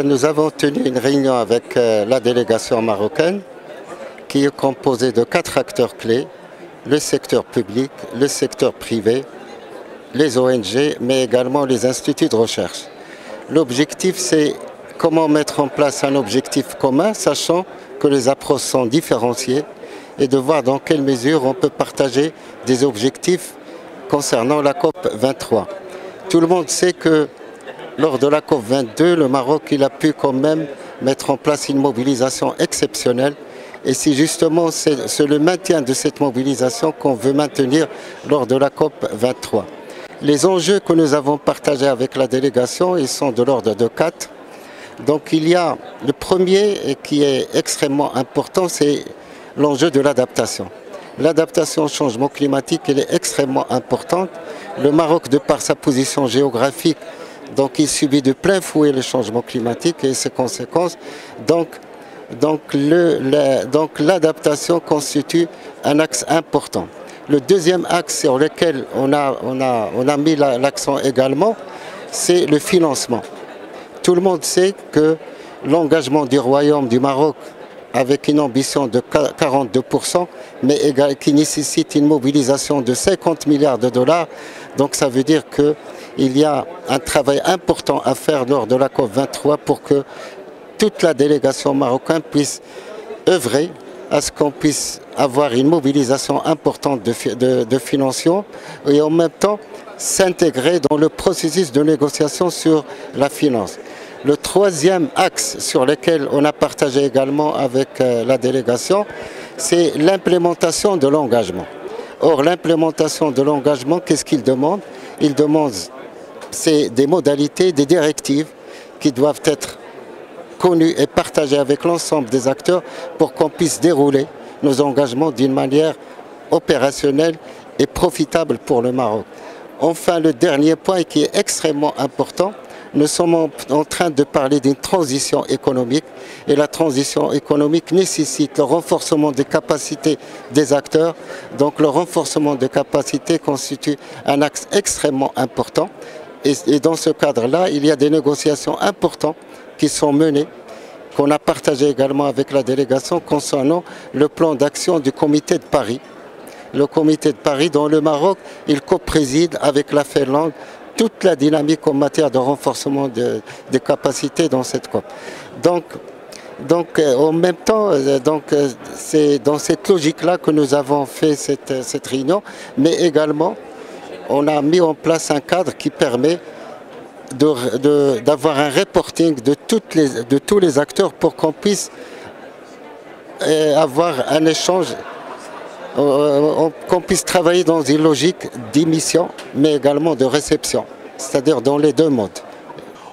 Nous avons tenu une réunion avec la délégation marocaine qui est composée de 4 acteurs clés, le secteur public, le secteur privé, les ONG, mais également les instituts de recherche. L'objectif, c'est comment mettre en place un objectif commun, sachant que les approches sont différenciées, et de voir dans quelle mesure on peut partager des objectifs concernant la COP 23. Tout le monde sait que lors de la COP 22, le Maroc il a pu quand même mettre en place une mobilisation exceptionnelle. Et c'est justement le maintien de cette mobilisation qu'on veut maintenir lors de la COP 23. Les enjeux que nous avons partagés avec la délégation, ils sont de l'ordre de 4. Donc il y a le premier qui est extrêmement important, c'est l'enjeu de l'adaptation. L'adaptation au changement climatique, elle est extrêmement importante. Le Maroc, de par sa position géographique, donc il subit de plein fouet le changement climatique et ses conséquences. Donc l'adaptation constitue un axe important. Le deuxième axe sur lequel on a mis l'accent également, c'est le financement. Tout le monde sait que l'engagement du Royaume du Maroc avec une ambition de 42%, mais qui nécessite une mobilisation de 50 milliards de dollars. Donc ça veut dire qu'il y a un travail important à faire lors de la COP 23 pour que toute la délégation marocaine puisse œuvrer à ce qu'on puisse avoir une mobilisation importante de financement et en même temps s'intégrer dans le processus de négociation sur la finance. Le troisième axe sur lequel on a partagé également avec la délégation, c'est l'implémentation de l'engagement. Or, l'implémentation de l'engagement, qu'est-ce qu'il demande? Il demande des modalités, des directives qui doivent être connues et partagées avec l'ensemble des acteurs pour qu'on puisse dérouler nos engagements d'une manière opérationnelle et profitable pour le Maroc. Enfin, le dernier point qui est extrêmement important, nous sommes en train de parler d'une transition économique et la transition économique nécessite le renforcement des capacités des acteurs. Donc le renforcement des capacités constitue un axe extrêmement important et dans ce cadre-là, il y a des négociations importantes qui sont menées, qu'on a partagées également avec la délégation concernant le plan d'action du comité de Paris. Le comité de Paris dont le Maroc, il co-préside avec la Finlande toute la dynamique en matière de renforcement des capacités dans cette COP. Donc en même temps, c'est dans cette logique-là que nous avons fait cette réunion, mais également on a mis en place un cadre qui permet d'avoir un reporting de tous les acteurs pour qu'on puisse avoir un échange, qu'on puisse travailler dans une logique d'émission, mais également de réception, c'est-à-dire dans les deux modes.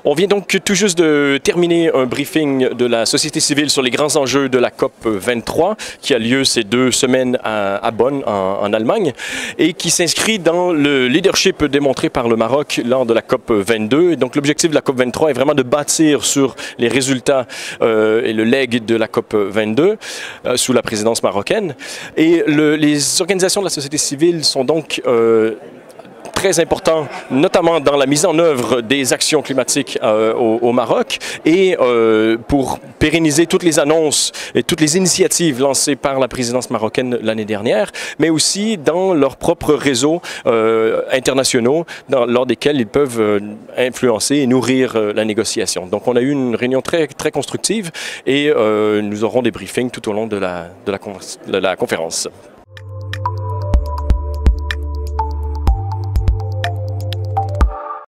On vient donc tout juste de terminer un briefing de la société civile sur les grands enjeux de la COP 23 qui a lieu ces 2 semaines à Bonn, en Allemagne, et qui s'inscrit dans le leadership démontré par le Maroc lors de la COP 22. Et donc l'objectif de la COP 23 est vraiment de bâtir sur les résultats et le legs de la COP 22 sous la présidence marocaine. Et les organisations de la société civile sont donc très important, notamment dans la mise en œuvre des actions climatiques au Maroc et pour pérenniser toutes les annonces et toutes les initiatives lancées par la présidence marocaine l'année dernière, mais aussi dans leurs propres réseaux internationaux lors desquels ils peuvent influencer et nourrir la négociation. Donc on a eu une réunion très constructive et nous aurons des briefings tout au long de la conférence.